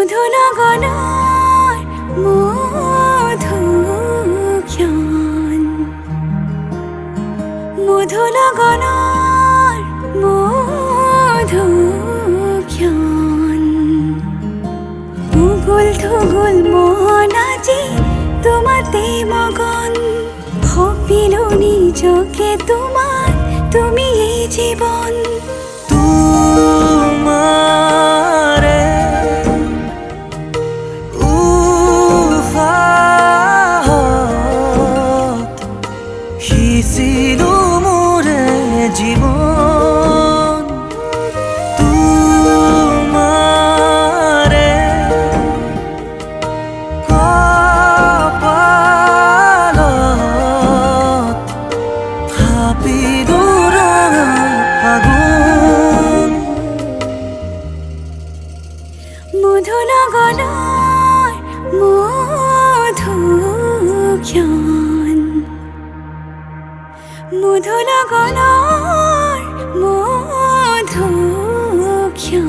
মধুনগনৰ মধুক্ষণ মধুনগনৰ মধুক্ষণ উগুল থুগুল মন আজি তোমাতে মগন ভাবিলো নিজকে তোমাৰ তুমি এই জীবন তোমাৰে উফাহত সিঁচিলো মোৰে জীৱন তোমাৰে কপালত থাপিলো ৰঙা ফাগুন মধুনগৰৰ মধুক্ষণ মধুনগৰৰ মধুক্ষণ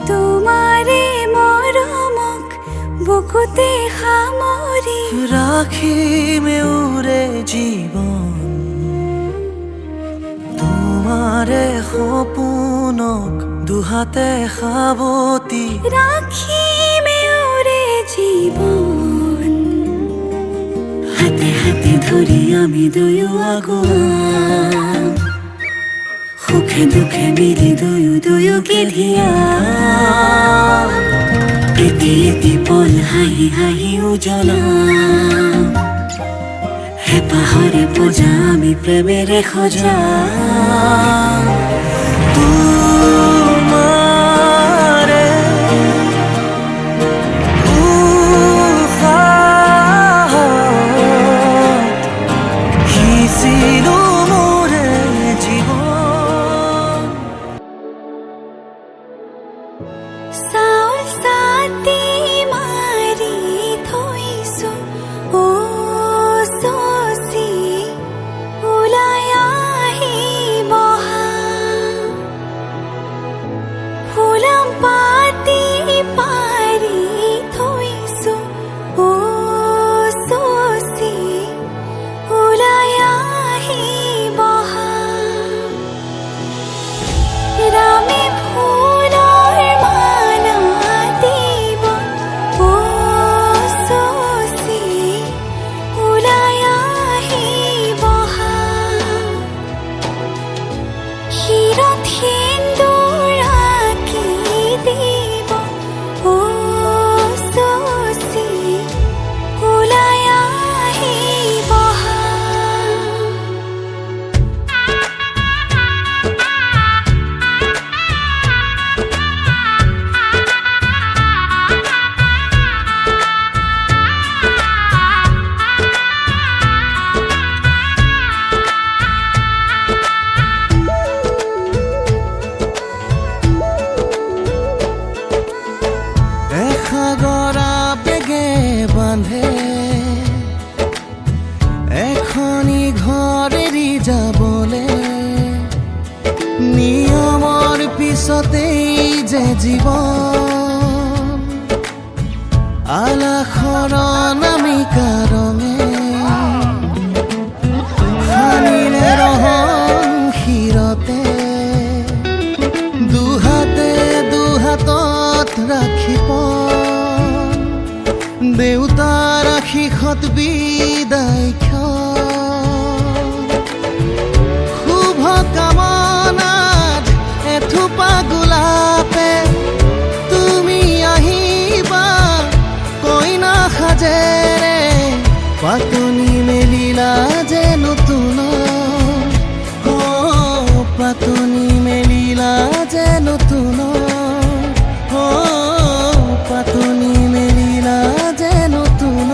তোমাৰে মৰমক বুকুতে সামৰি ৰাখিমে উৰে জীৱন তোমাৰে সপোনক দুহাতে সাৱটি ৰাখিমে উৰে জীৱন হাতে হাতে ধৰি আমি দুয়ো আগুৱাম সুখে দুখে মিলি দুয়োকে ধিয়াম এটি এটি পল হাঁহি হাঁহি উজ্বলাম হেঁপাহৰে পূজা আমি প্ৰেমেৰে সজাম তোমাৰে উফাহত সিঁচিলো মোৰে জীৱন চাউল চাতি মাৰি থৈছো ও চচি ওলাই আহিব ফুলাম পাতি পাৰি থৈছো ও চচি ওলাই আহিব ৰামে ফুলৰ মালা দিব ও চচি ওলাই আহিব শিৰত সেন্দুৰ আঁকি দিব ও চচি ওলাই আহিব এসাগৰা বেগে বান্ধে এখনি ঘৰ এৰি যাবলে নিয়মৰ পিছতেই যে জীৱন আলাসৰ নামিকা ৰঙে সানিলে ৰহং শিৰতে দুহাতে দুহাতত ৰাখিব দেউতাৰ আশীষত বিদায় শুভ কামনাত এথোপা গোলাপে তুমি আহিবা কইনা সাজেৰে পাতনি মেলিলা যে নতুন পাতনি মেলিলা যে নতুন পাতনি মেলিলা যে নতুন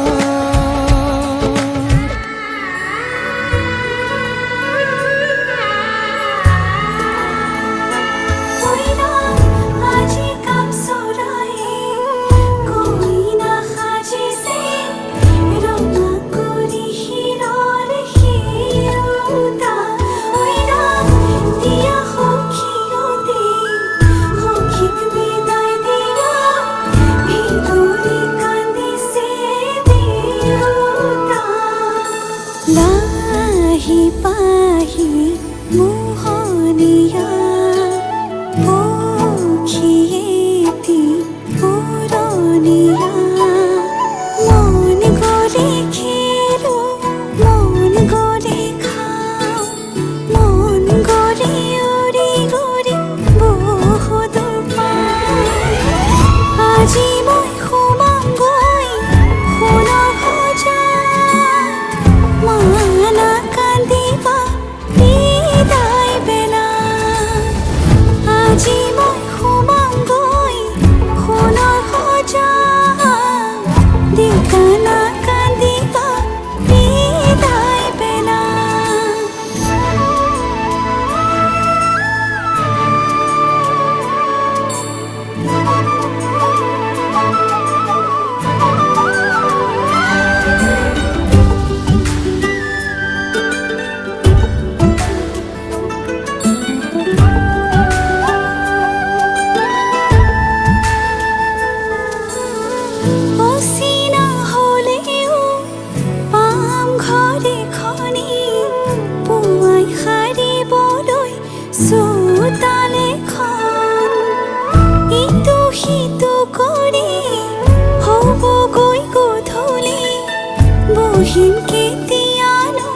আহিন কেতিয়ানো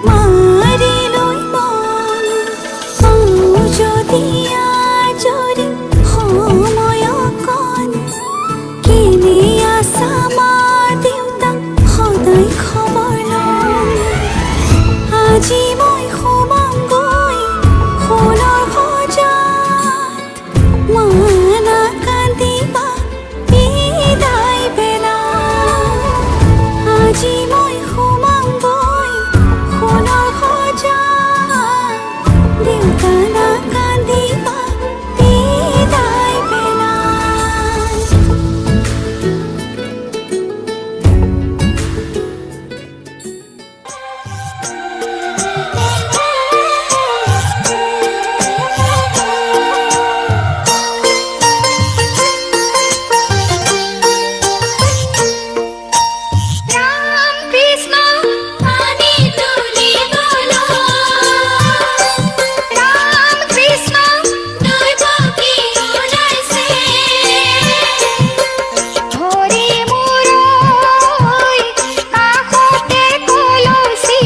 মাৰি লৈ মন পাওঁ যদি আজৰি সময় অকণ কেনে আছা মা দেউতা সদায় খবৰ লওঁ আজি মই সোমামগৈ সোণৰ সজাত মানা কান্দিবা বিদায় বেলা আজি মই সোমামগৈ সোণৰ সজাত দেউতা নাকান্দিবা বিদায় বেলা ৰাম কৃষ্ণ পানি তুলি বলো ৰাম কৃষ্ণ দুই পক্ষী ওলাইছে হৰি মুৰৈ কাষতে কলচি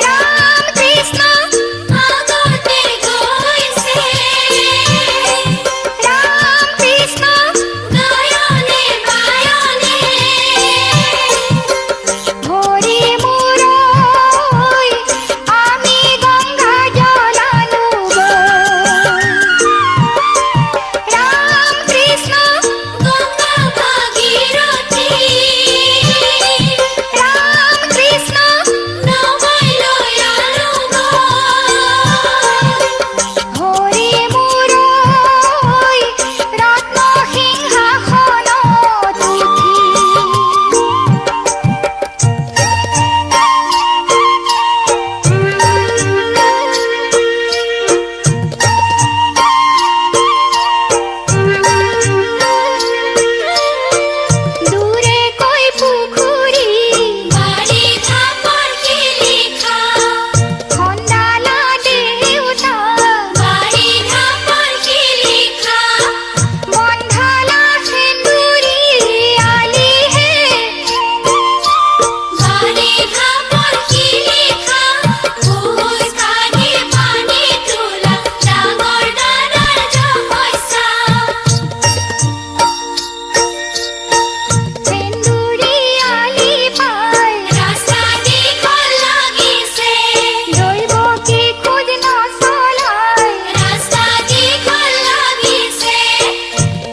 ৰাম কৃষ্ণ আগতে গৈছে ৰাম কৃষ্ণ গায়নে বায়নে হৰি মুৰৈ আমি গংগা জলানো ৰাম কৃষ্ণ গংগা ভাগীৰথী ৰাম কৃষ্ণ নমাই লৈ আনো হৰি মুৰৈ ৰত্ন সিংহাসনত উঠি দূৰে কৈ পুখুৰী বাৰী ধাপৰ শিলিখা খন্দালা দেউতা বাৰী ধাপৰ শিলিখা বন্ধালা সেন্দুৰী আলিহে বাৰী ধাপৰ শিলিখা খোজ কাঢ়ি পানী তোলা ডাঙৰ দাদাৰ জহৈছা সেন্দুৰী আলি পাই ৰাস্তা দীঘল লাগিছে দৈৱকী খোজ নচলাই ৰাস্তা দীঘল লাগিছে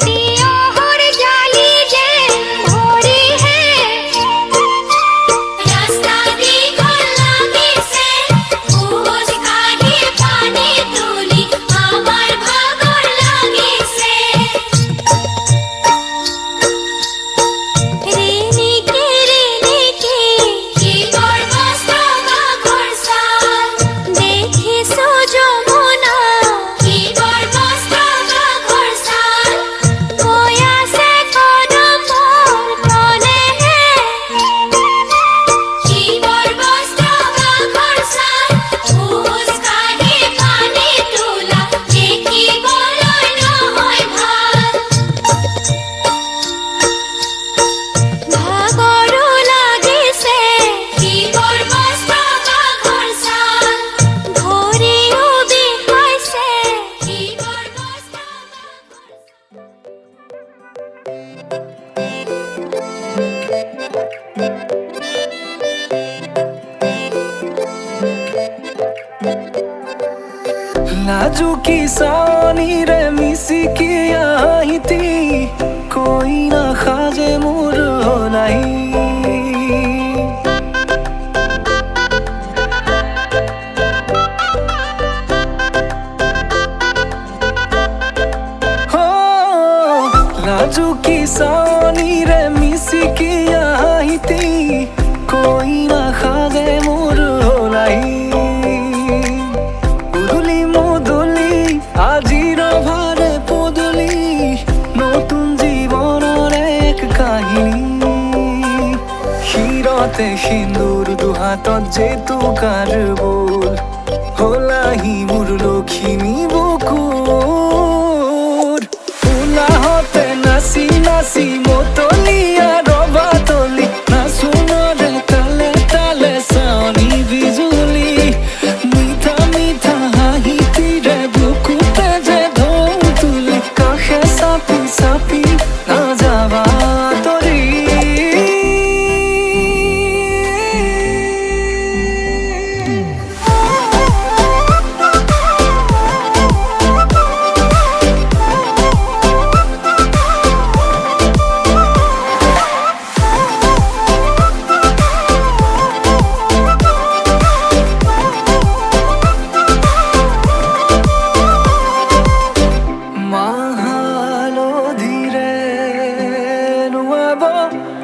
তিয়হৰ জালি যেন ভৰিহে ৰাস্তা দীঘল লাগিছে খোজ কাঢ়ি পানী তুলি আমাৰ ভাগৰ লাগিছে ৰেণিকে শিৱৰ বস্ত্ৰ বাঘৰ ছাল দেখিছো যমুনা শিৱৰ বস্ত্ৰ বাঘৰ ছাল কৈ আছে কদমৰ তলেহে শিৱৰ বস্ত্ৰ বাঘৰ ছাল খোজ কাঢ়ি পানী তোলা দেখিবলৈ নহয় ভাল ভাগৰো লাগিছে শিৱৰ বস্ত্ৰ বাঘৰ ছাল ভৰিও বিষাইছে শিৱৰ বস্ত্ৰ বাঘৰ লাজুকী চাৱনিৰে মিচিকি আহিতি কৈ নাখাজে মোৰ নাই লাজুকী চাৱনিৰে মিচিকি আহিতি কৈ নাখাজে মোৰ নাই উদুলি মুদুলি আজিৰ ভাৰে পদূলি নতুন জীৱনৰ এক কাহিনী শিৰতে সিন্দুৰ দুহাতত জেতুকাৰ বোল হলাহি মোৰ লখিমী বুকুৰ উলাহতে নাচি নাচি মতলীয়া ৰব চাপি না যাবা তৰি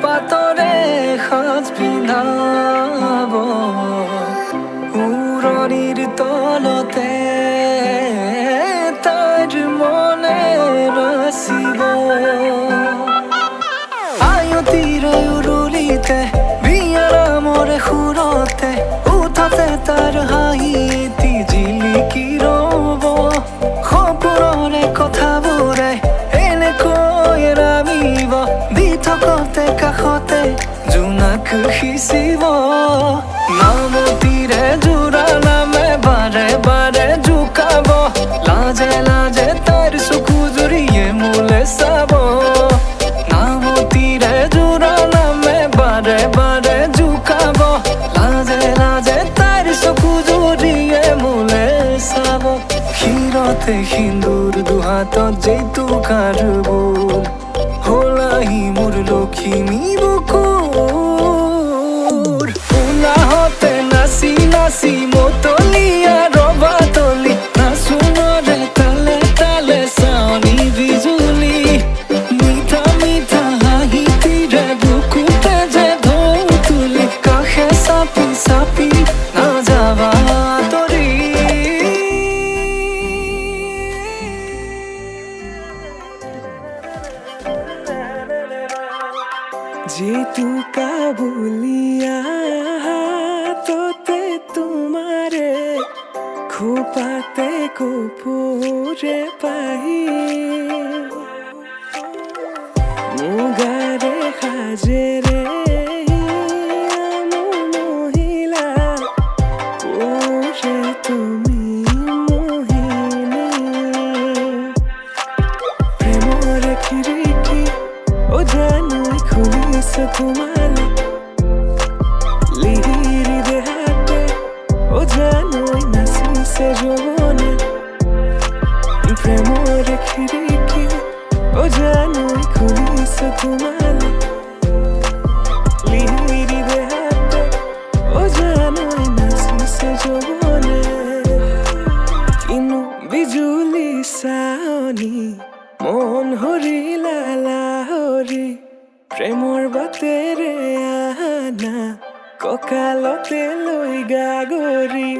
পাতৰে সাজ পিন্ধাব উৰণিৰ তলতে তাইৰ মনে নাচিব আয়তিৰ উৰুলিতে বিয়াৰ আমৰে সুৰতে উঠতে তাৰ হাঁহি এটি জিলিকি ৰব সপোনৰে কথাবোৰে এনেকৈ নামিব দি থকতে কাষতে জোনাক সিঁচিব নামতিৰে জোৰা নামে বাৰে বাৰে জোকাব লাজে লাজে তাইৰ চকু জুৰিয়ে মোলে চাব নামতিৰে জোৰা নামে বাৰে বাৰে জোকাব লাজে লাজে তাইৰ চকু জুৰিয়ে মোলে চাব ক্ষীৰতে সিন্দুৰ দুহাতত জেতুকাৰ বোল হলাহি মোৰ লখিমী বুকুৰ উলাহতে নাচি নাচি মতলীয়া ৰবা তলি নাচোনৰে তালে তালে চাৱনি বিজুলি মিঠা মিঠা হাঁহিটিৰে বুকুতে যে ঢৌ তুলি কাষে চাপি চাপি নাযাবা তৰি জেতুকা বুলিয়া হাততে তোমাৰে খোপাতে কপোৰে পাহি মুগাৰে সাজেৰে মহিলা ওৰে তুমি মোহিনী প্ৰেমৰ খিৰিকী ও জানৈ খুলিছে তোমালে লিহিৰি দেহাতে ও জানৈ নাচিছে যৌৱনে প্ৰেমৰ খিৰিকী ও জানৈ খুলিছে তোমালে লিহিৰি দেহাতে ও জানৈ নাচিছে যৌৱনে কিনো বিজুলী চাৱনি মন হৰিলা লাহৰি প্ৰেমৰ বাটেৰে আনা কঁকালতে লৈ গাগৰি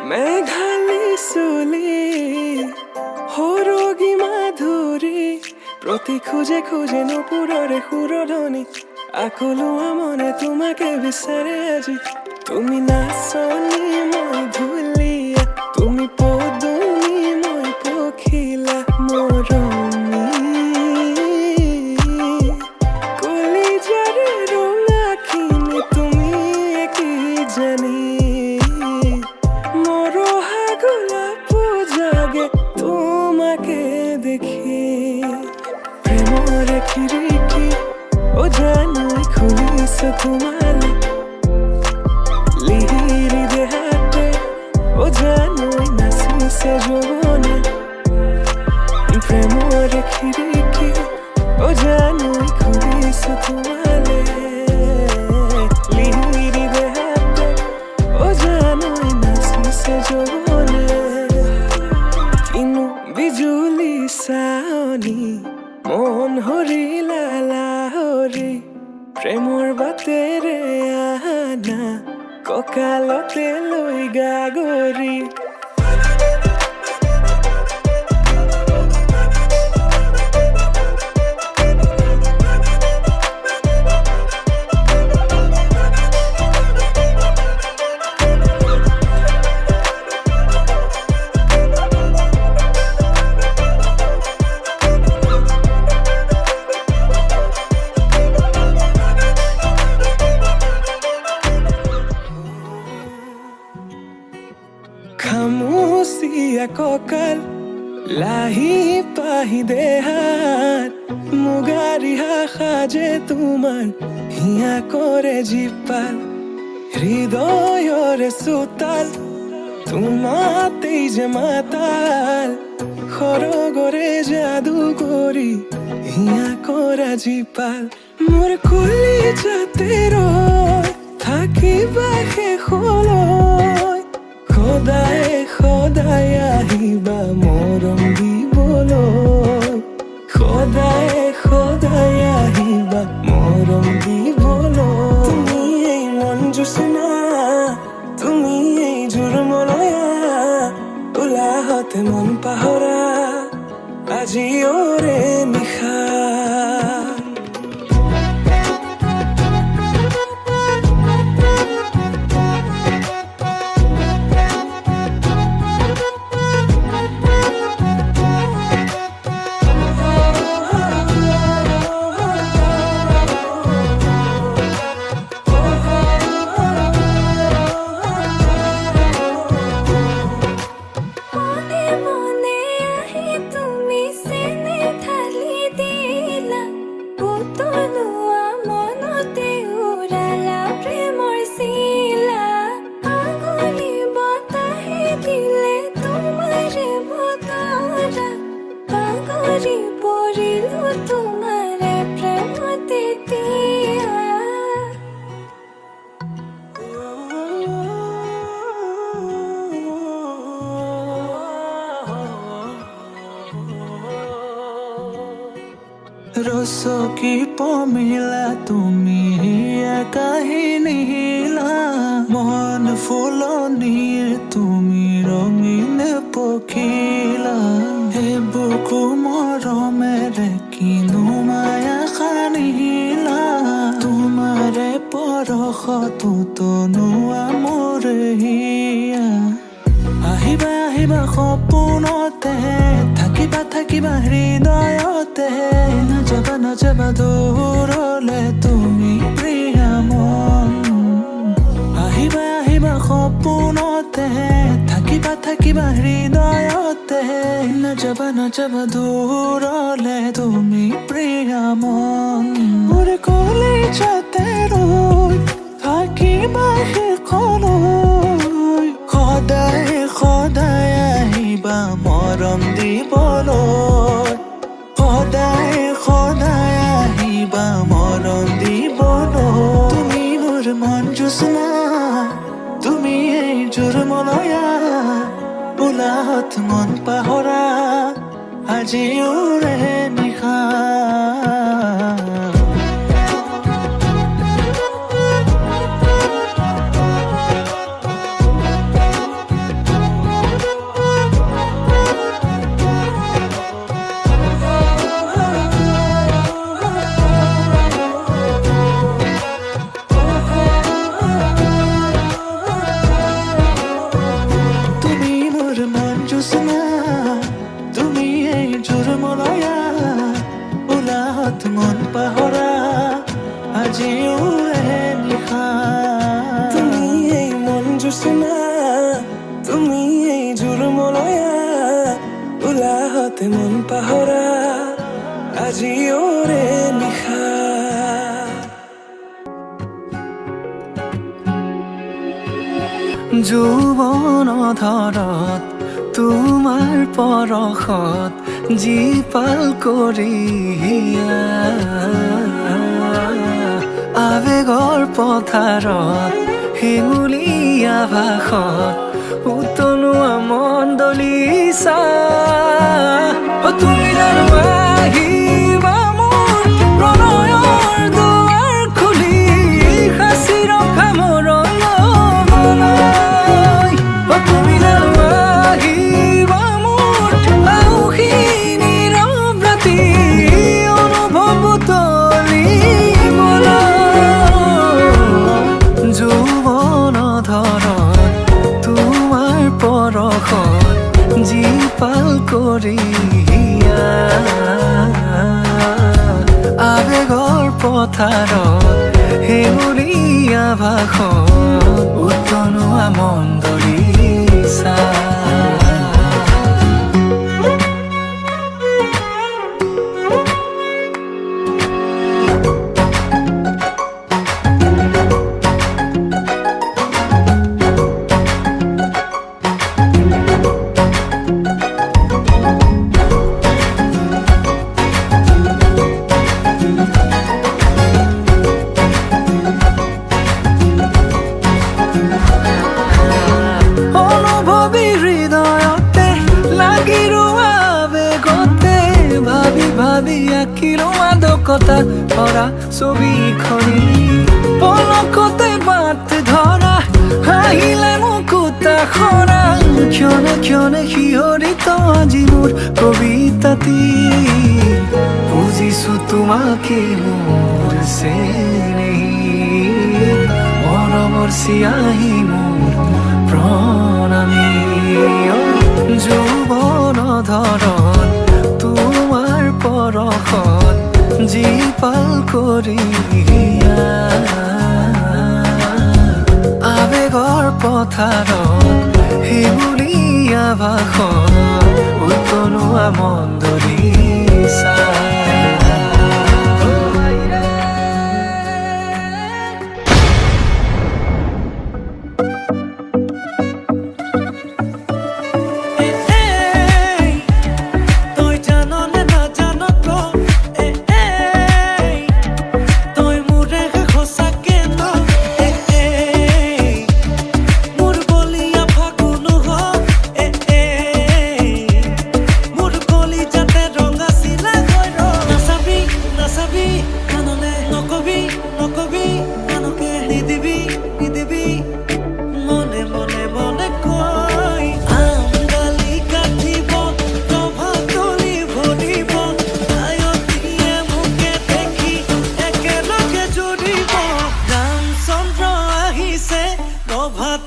মেঘালী চুলি সৰগী মাধুৰী প্ৰতি খোজে খোজে নুপুৰৰে সুৰধনী আকলোৱা মনে তোমাকে বিচাৰে আজি তুমি নাচনী মই ধুলীয়া তুমি পদুমী মই পখিলা মৰমী কলিজাৰে ৰঙাখিনি তুমি কি জানি তোমাকে দেখি প্ৰেমৰ খিৰিকী ও জানৈ খুলিছে তোমালে লিহিৰি দেহাতে ও জানৈ নাচিছে যৌৱনে প্ৰেমৰ খিৰিকী ও জানৈ খুলিছে তোমালে লিহিৰি দেহাতে ও জানৈ নাচিছে যৌৱনে বিজুলী চাৱনি মন হৰিলা লাহৰি প্ৰেমৰ বাটেৰে কঁকাল লাহি পাহি দেহাত মুগাৰিহা সাজে তোমাৰ হিয়া কৰে জীপাল হৃদয়ৰে চোতাল তোমাতেই যে মাতাল সৰগৰে যাদু কৰি হিয়া কৰা জীপাল মোৰ কুলি যাতে ৰয় থাকিবা শেষলৈ সদায় সদায় আহিবা মৰম দিবলৈ সদায় সদায় আহিবা মৰম দিবলৈ তুমি এই মন জোচনা তুমি এই জোৰমলয়া উলাহতে মন পাহৰা আজি ওৰে নিশা মনে মনে আহি তুমি চেনে ঢালি দিলা পুতলুৱা মনতে উৰালা প্ৰেমৰ চিলা আঙুলি বতাহে দিলে তোমাৰে বতৰা পাহৰি পৰিলো তোমাৰে প্ৰেমতে দিয়া ৰচকী পমিলা তুমি কাহিনী হিলা মন ফুলনিৰ তুমি ৰঙীন পখিলা হে বুকু মৰমেৰে কিনো মায়া সানিলা তোমাৰে পৰশতো তনুৱা মোৰ হিয়া আহিবা আহিবা সপোনতে থাকিবা থাকিবা হৃদয়তে নাযাবা নাযাবা দূৰলে তুমি প্ৰিয়া মন আহিবা আহিবা সপোনতে থাকিবা থাকিবা হৃদয়তে নাযাবা নাযাবা দূৰলে তুমি প্ৰিয়া মন মোৰ কলিজাতে ৰৈ থাকিবা শেষলৈ সদায় সদায় আহিবা মৰম দিবলৈ সদায় সদায় আহিবা মৰম দিবলৈ তুমি মোৰ মন জোচনা তুমি এই জোৰমলয়া উলাহত মন পাহৰা আজি ওৰে নিশা তুমি এই জোৰমলয়া উলাহত মন পাহৰা আজি ওৰে নিশা তুমি এই মন জোচনা তুমি এই জোৰমলয়া উলাহতে মন পাহৰা আজি ওৰে নিশা যৌৱন ধৰত তোমাৰ পৰশত জীপাল কৰি আবেগৰ পথাৰত শিঙুলীয়া ভাষত উতলোৱা মন দলিছা তুমি জানো আহিবা মোৰ প্ৰণয়ৰ দুৱাৰ খুলি সাঁচি ৰখা মৰমলৈ তুমি জানো আহিবা মোৰ আউসী নীৰৱ ৰাতি অনুভৱ তলিবলৈ যৌৱন ধৰত তোমাৰ পৰশত জীপাল কৰি আবেগৰ পথাৰত শিঙুলীয়া ভাষত উতলোৱা মন দলিছা আঁকিলো মাদকতা ভৰা ছবিখনি পলকতে বাট ধৰা হাঁহিলে মুকুতা খৰা ক্ষণে ক্ষণে শিহৰিত আজি মোৰ কবিতাটি বুজিছো তোমাকে মোৰ চেনেহী মৰমৰ চিয়াহী মোৰ প্ৰণামী যৌৱন ধৰণ তোমাৰ পৰশত জীপাল কৰি আবেগৰ পথাৰত শিউলীয়া ভাষণ উতলোৱা মন ধৰিছা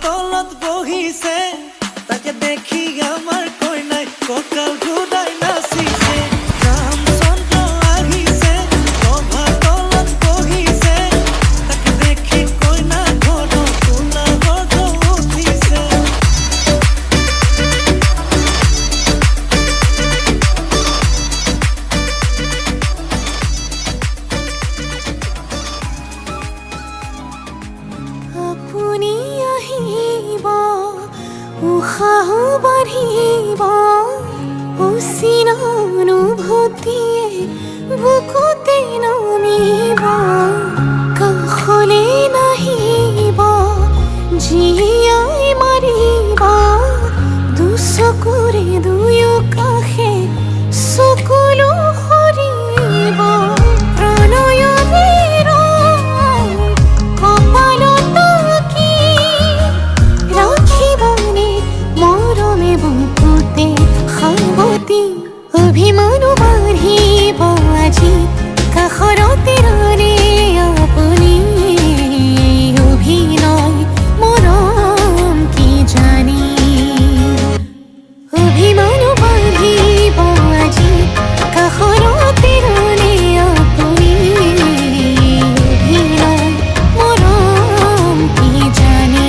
তলত বহিছে তাকে দেখি আমার কইনাই ককাল ঘুরাই নাচিছে রামচন্দ্র আহিছে সভা তলত বহিছে তাকে দেখি কইনা ঘর তোলা বড় উঠিছে আপুনি আহিব উশাহ বাঢ়িব অচিন অনুভূতিয়ে বুকুতে নামিব কাষলে নাহিব জীয়াই মাৰিব দুচকুৰে দুয়ো কাষে চকুলো সৰিব প্ৰণয়ৰে ৰং কপালত কি ৰাখিবনে মৰমে বুকুতে সাৱতি অভিমানো বাঢ়িব আজি কাষৰতে ৰ'লে আপুনি অভিনয় মৰম কি জানি অভিমানো বাঢ়িব আজি কাষৰতে ৰ'লে আপুনি অভিনয় মৰম কি জানি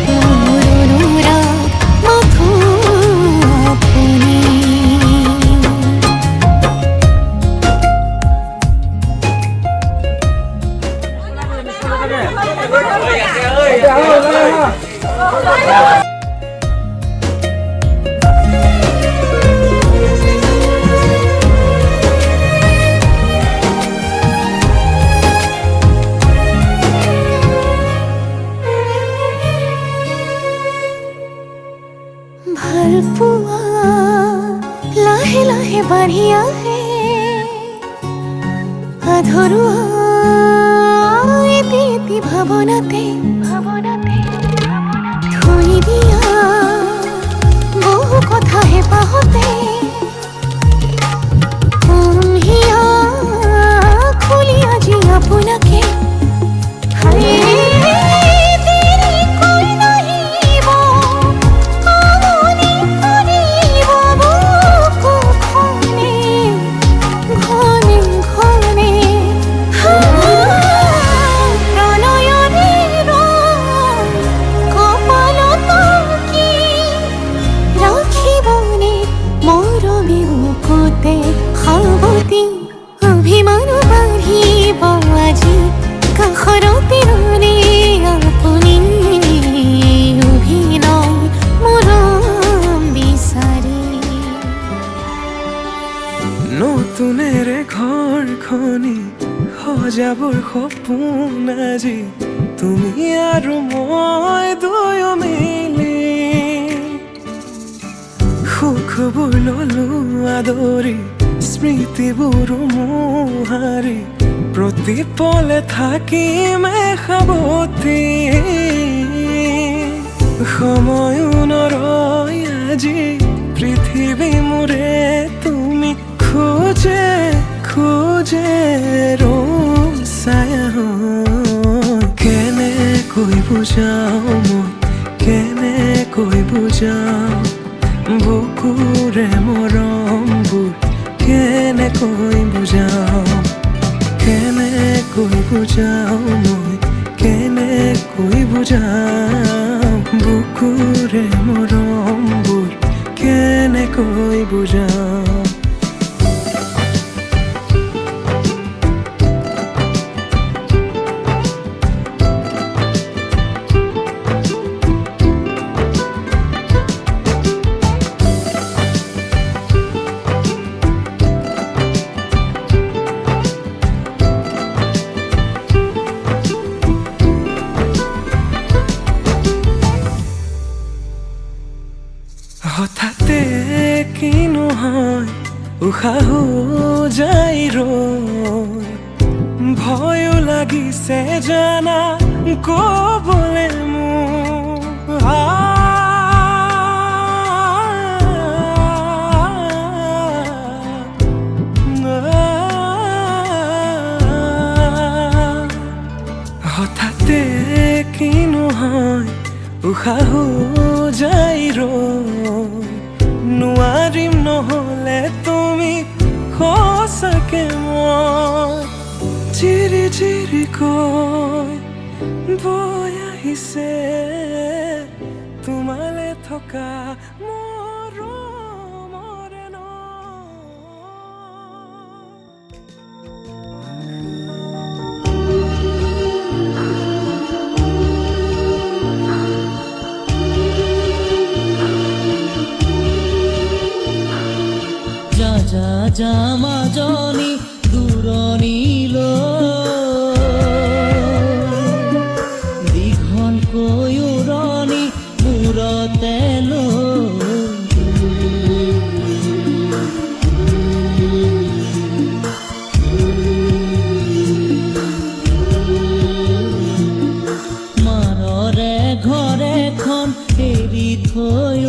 মোৰ অনুৰাগ মাথো আপুনি ভাল পোৱা লাহে লাহে বাঢ়ি আহে আধৰুৱা এটি এটি ভাৱনাতে থৈ দিয়া বহু কথা হেঁপাহতে হিয়া খুলি আজি আপোনাকে অভিমানো বাঢ়িব আজি কাষৰতে ৰ'লে আপুনি অভিনয় মৰম বিচাৰি নতুনেৰে ঘৰখনি সজাবৰ সপোন আজি তুমি আৰু মই দুয়ো মিলি সুখবোৰ ল'লো আদৰি স্মৃতিবোৰ মোহাৰি প্ৰতি পলে থাকিমে সাৱতি সময়ো নৰয় আজি পৃথিৱী মোৰে তুমি খোজে খোজে ৰূপ ছায়া কেনেকৈ বুজাওঁ মই কেনেকৈ বুজাওঁ বুকুৰে মৰমবোৰ কেনেকৈ বুজাওঁ কেনেকৈ বুজাওঁ মই কেনেকৈ বুজাওঁ বুকুৰে মৰমবোৰ কেনেকৈ বুজাওঁ হঠাতে কিনো হয় উশাহো যাই ৰৈ ভয়ো লাগিছে জানা ক'বলে মোৰ হঠাতে কিনো হয় উশাহো যাই ৰৈ নোৱাৰিম নহ'লে তুমি সঁচাকে মই চিৰি চিৰিকৈ বৈ আহিছে তোমালে থকা মৰমৰে ন যা যা মাজনী দূৰণিলৈ দীঘলকৈ উৰণি মূৰতে মাৰৰে ঘৰ এখন এৰি থৈ